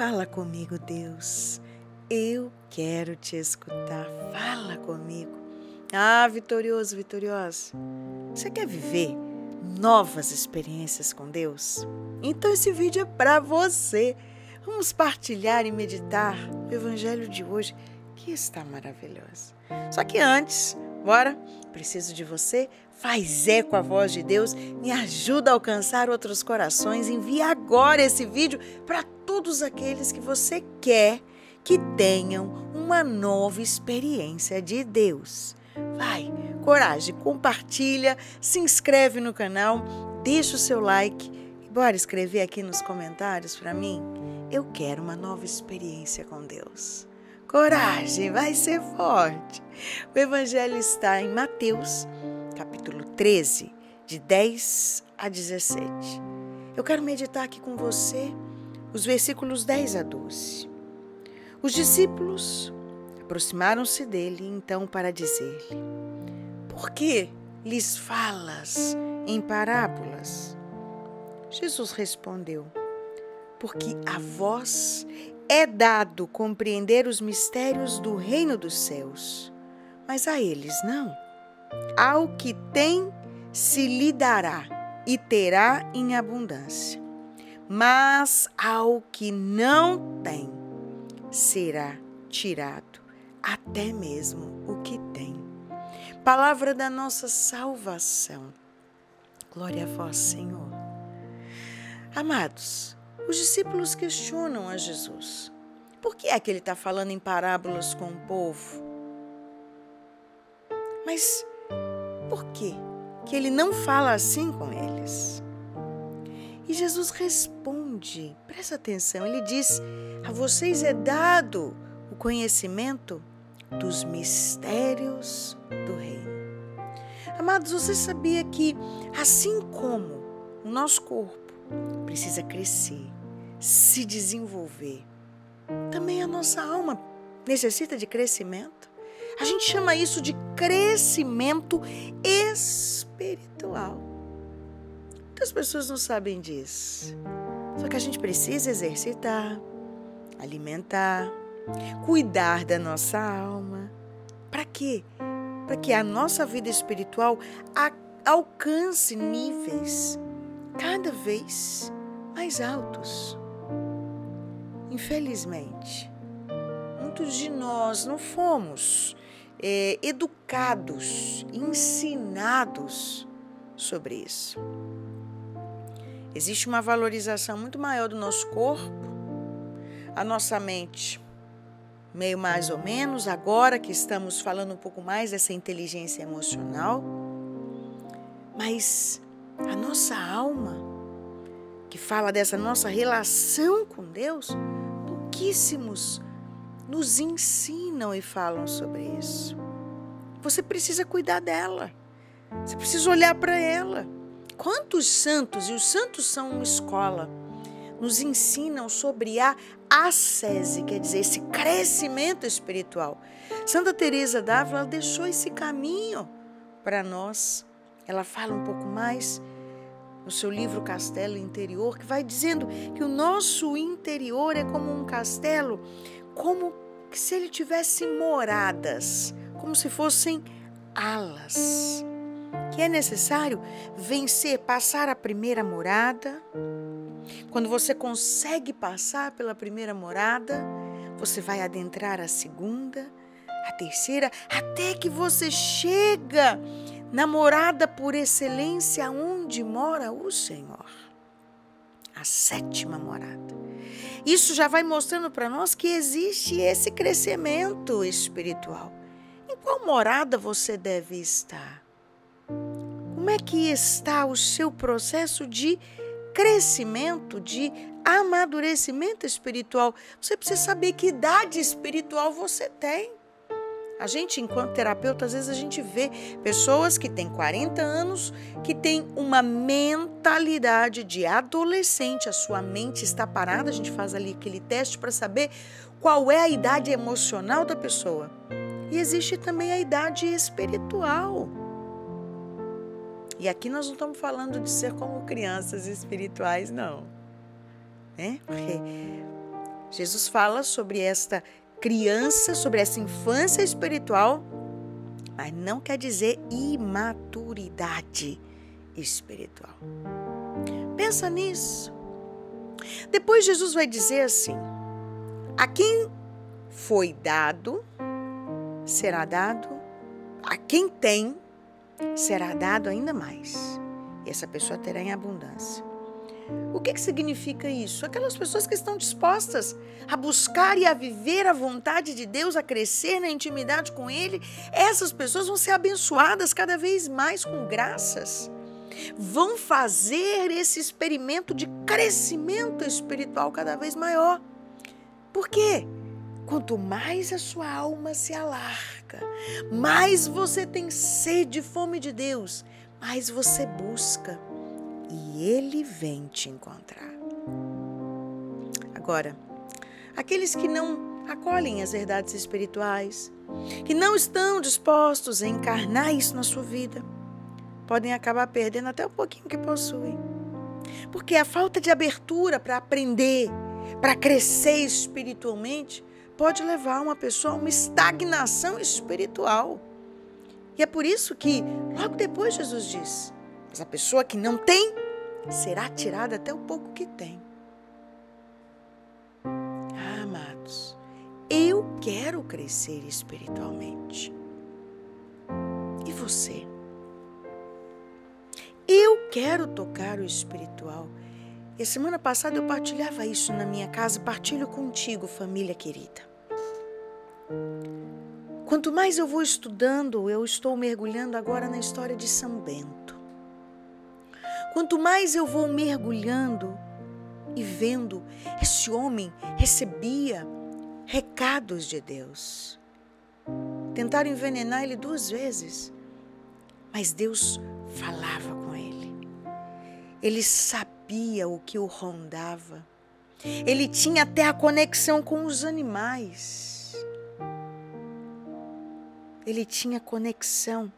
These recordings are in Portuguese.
Fala comigo, Deus. Eu quero te escutar. Fala comigo. Ah, vitorioso, vitoriosa. Você quer viver novas experiências com Deus? Então esse vídeo é para você. Vamos partilhar e meditar o Evangelho de hoje, que está maravilhoso. Só que antes, bora? Preciso de você. Faz eco a voz de Deus, me ajuda a alcançar outros corações. Envie agora esse vídeo para todos aqueles que você quer que tenham uma nova experiência de Deus. Vai, coragem, compartilha, se inscreve no canal, deixa o seu like e bora escrever aqui nos comentários para mim. Eu quero uma nova experiência com Deus. Coragem, vai ser forte. O Evangelho está em Mateus, capítulo 13, de 10 a 17. Eu quero meditar aqui com você os versículos 10 a 12. Os discípulos aproximaram-se dele, então, para dizer-lhe: por que lhes falas em parábolas? Jesus respondeu: porque a vós é dado compreender os mistérios do reino dos céus, mas a eles não. Ao que tem, se lhe dará e terá em abundância, mas ao que não tem, será tirado até mesmo o que tem. Palavra da nossa salvação. Glória a vós, Senhor. Amados, os discípulos questionam a Jesus. Por que é que ele está falando em parábolas com o povo? Mas por que ele não fala assim com eles? E Jesus responde, presta atenção, ele diz: a vocês é dado o conhecimento dos mistérios do reino. Amados, você sabia que assim como o nosso corpo precisa crescer, se desenvolver, também a nossa alma necessita de crescimento? A gente chama isso de crescimento espiritual. Muitas pessoas não sabem disso. Só que a gente precisa exercitar, alimentar, cuidar da nossa alma. Para quê? Para que a nossa vida espiritual alcance níveis cada vez mais altos. Infelizmente, muitos de nós não fomos educados, ensinados sobre isso. Existe uma valorização muito maior do nosso corpo, a nossa mente meio mais ou menos, agora que estamos falando um pouco mais dessa inteligência emocional, mas a nossa alma, que fala dessa nossa relação com Deus, pouquíssimos nos ensinam e falam sobre isso. Você precisa cuidar dela, você precisa olhar para ela. Quantos santos, e os santos são uma escola, nos ensinam sobre a ascese, quer dizer, esse crescimento espiritual. Santa Teresa d'Ávila, ela deixou esse caminho para nós. Ela fala um pouco mais no seu livro Castelo Interior, que vai dizendo que o nosso interior é como um castelo, como se ele tivesse moradas, como se fossem alas, que é necessário vencer, passar a primeira morada. Quando você consegue passar pela primeira morada, você vai adentrar a segunda, a terceira, até que você chega na morada por excelência, onde mora o Senhor. A sétima morada. Isso já vai mostrando para nós que existe esse crescimento espiritual. Em qual morada você deve estar? Como é que está o seu processo de crescimento, de amadurecimento espiritual? Você precisa saber que idade espiritual você tem. A gente, enquanto terapeuta, às vezes a gente vê pessoas que têm 40 anos, que têm uma mentalidade de adolescente, a sua mente está parada, a gente faz ali aquele teste para saber qual é a idade emocional da pessoa. E existe também a idade espiritual. E aqui nós não estamos falando de ser como crianças espirituais, não. Porque Jesus fala sobre esta criança, sobre essa infância espiritual, mas não quer dizer imaturidade espiritual. Pensa nisso. Depois Jesus vai dizer assim: a quem foi dado, será dado, a quem tem, será dado ainda mais. E essa pessoa terá em abundância. O que significa isso? Aquelas pessoas que estão dispostas a buscar e a viver a vontade de Deus, a crescer na intimidade com Ele, essas pessoas vão ser abençoadas cada vez mais com graças. Vão fazer esse experimento de crescimento espiritual cada vez maior. Por quê? Quanto mais a sua alma se alarga, mais você tem sede e fome de Deus, mais você busca e Ele vem te encontrar. Agora, aqueles que não acolhem as verdades espirituais, que não estão dispostos a encarnar isso na sua vida, podem acabar perdendo até um pouquinho que possuem. Porque a falta de abertura para aprender, para crescer espiritualmente, pode levar uma pessoa a uma estagnação espiritual. E é por isso que, logo depois, Jesus diz: mas a pessoa que não tem, será tirada até o pouco que tem. Ah, amados, eu quero crescer espiritualmente. E você? Eu quero tocar o espiritual. E a semana passada eu partilhava isso na minha casa, partilho contigo, família querida. Quanto mais eu vou estudando, eu estou mergulhando agora na história de São Bento. Quanto mais eu vou mergulhando e vendo, esse homem recebia recados de Deus. Tentaram envenenar ele 2 vezes, mas Deus falava com ele. Ele sabia o que o rondava. Ele tinha até a conexão com os animais. Ele tinha conexão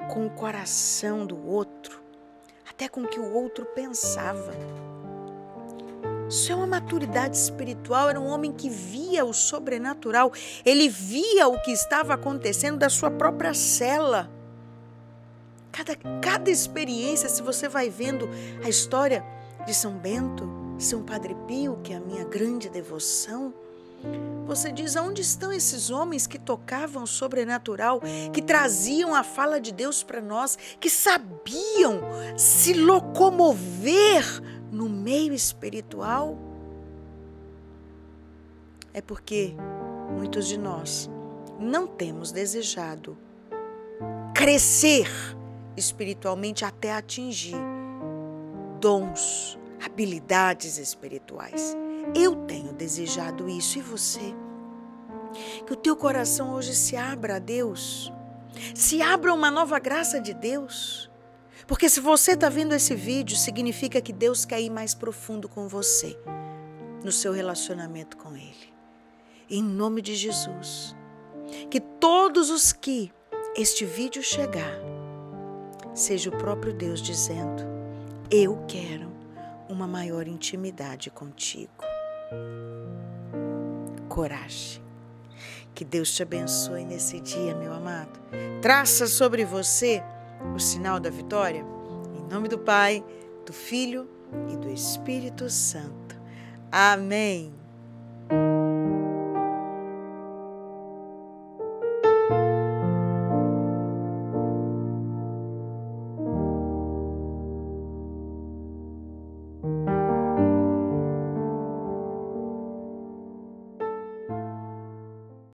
com o coração do outro, até com o que o outro pensava. Isso é uma maturidade espiritual. Era um homem que via o sobrenatural. Ele via o que estava acontecendo da sua própria cela. Cada experiência, se você vai vendo a história de São Bento, São Padre Pio, que é a minha grande devoção, você diz: onde estão esses homens que tocavam o sobrenatural, que traziam a fala de Deus para nós, que sabiam se locomover no meio espiritual? É porque muitos de nós não temos desejado crescer espiritualmente até atingir dons, habilidades espirituais. Eu tenho desejado isso, e você? Que o teu coração hoje se abra a Deus, se abra uma nova graça de Deus, porque se você está vendo esse vídeo, significa que Deus quer ir mais profundo com você, no seu relacionamento com Ele. Em nome de Jesus, que todos os que este vídeo chegar, seja o próprio Deus dizendo: eu quero uma maior intimidade contigo. Coragem. Que Deus te abençoe nesse dia, meu amado. Traça sobre você o sinal da vitória. Em nome do Pai, do Filho e do Espírito Santo. Amém.